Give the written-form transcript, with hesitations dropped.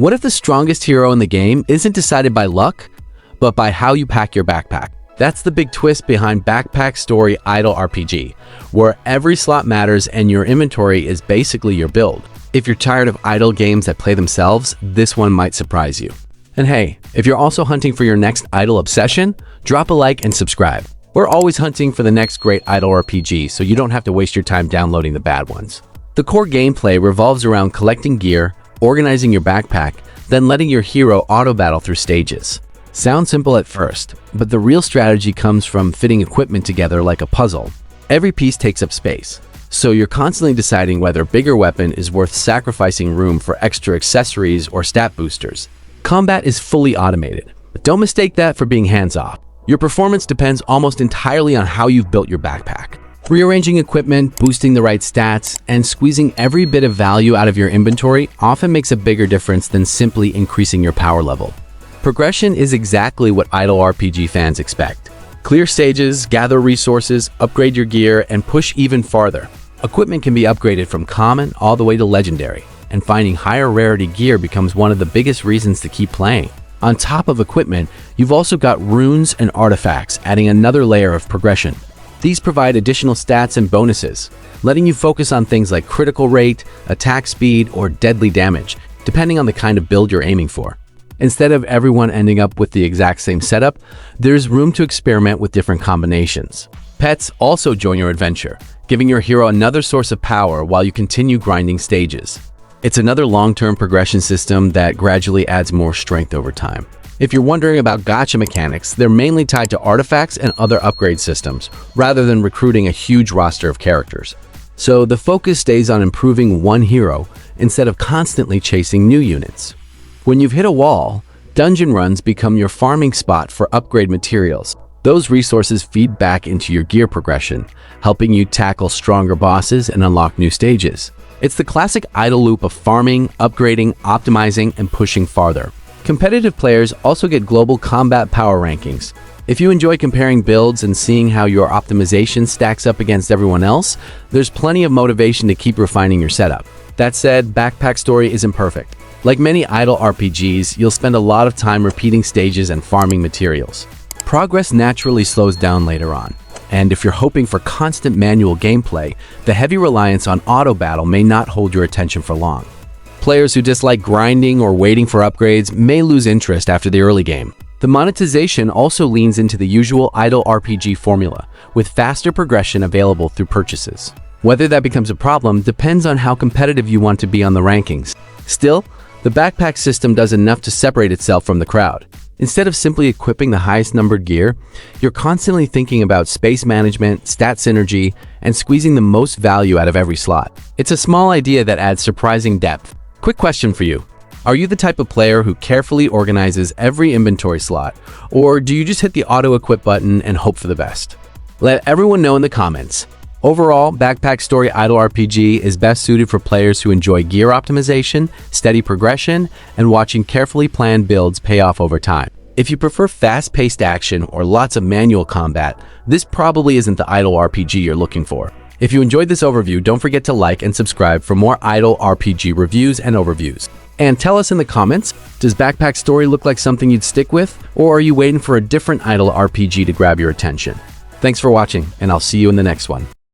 What if the strongest hero in the game isn't decided by luck, but by how you pack your backpack? That's the big twist behind Backpack Story Idle RPG, where every slot matters and your inventory is basically your build. If you're tired of idle games that play themselves, this one might surprise you. And hey, if you're also hunting for your next idle obsession, drop a like and subscribe. We're always hunting for the next great idle RPG, so you don't have to waste your time downloading the bad ones. The core gameplay revolves around collecting gear, organizing your backpack, then letting your hero auto-battle through stages. Sounds simple at first, but the real strategy comes from fitting equipment together like a puzzle. Every piece takes up space, so you're constantly deciding whether a bigger weapon is worth sacrificing room for extra accessories or stat boosters. Combat is fully automated, but don't mistake that for being hands-off. Your performance depends almost entirely on how you've built your backpack. Rearranging equipment, boosting the right stats, and squeezing every bit of value out of your inventory often makes a bigger difference than simply increasing your power level. Progression is exactly what idle RPG fans expect. Clear stages, gather resources, upgrade your gear, and push even farther. Equipment can be upgraded from common all the way to legendary, and finding higher rarity gear becomes one of the biggest reasons to keep playing. On top of equipment, you've also got runes and artifacts, adding another layer of progression. These provide additional stats and bonuses, letting you focus on things like critical rate, attack speed, or deadly damage, depending on the kind of build you're aiming for. Instead of everyone ending up with the exact same setup, there's room to experiment with different combinations. Pets also join your adventure, giving your hero another source of power while you continue grinding stages. It's another long-term progression system that gradually adds more strength over time. If you're wondering about gacha mechanics, they're mainly tied to artifacts and other upgrade systems, rather than recruiting a huge roster of characters. So the focus stays on improving one hero instead of constantly chasing new units. When you've hit a wall, dungeon runs become your farming spot for upgrade materials. Those resources feed back into your gear progression, helping you tackle stronger bosses and unlock new stages. It's the classic idle loop of farming, upgrading, optimizing, and pushing farther. Competitive players also get global combat power rankings. If you enjoy comparing builds and seeing how your optimization stacks up against everyone else, there's plenty of motivation to keep refining your setup. That said, Backpack Story isn't perfect. Like many idle RPGs, you'll spend a lot of time repeating stages and farming materials. Progress naturally slows down later on, and if you're hoping for constant manual gameplay, the heavy reliance on auto battle may not hold your attention for long. Players who dislike grinding or waiting for upgrades may lose interest after the early game. The monetization also leans into the usual idle RPG formula, with faster progression available through purchases. Whether that becomes a problem depends on how competitive you want to be on the rankings. Still, the backpack system does enough to separate itself from the crowd. Instead of simply equipping the highest numbered gear, you're constantly thinking about space management, stat synergy, and squeezing the most value out of every slot. It's a small idea that adds surprising depth. Quick question for you. Are you the type of player who carefully organizes every inventory slot, or do you just hit the auto-equip button and hope for the best? Let everyone know in the comments. Overall, Backpack Story Idle RPG is best suited for players who enjoy gear optimization, steady progression, and watching carefully planned builds pay off over time. If you prefer fast-paced action or lots of manual combat, this probably isn't the idle RPG you're looking for. If you enjoyed this overview, don't forget to like and subscribe for more idle RPG reviews and overviews. And tell us in the comments, does Backpack Story look like something you'd stick with, or are you waiting for a different idle RPG to grab your attention? Thanks for watching, and I'll see you in the next one.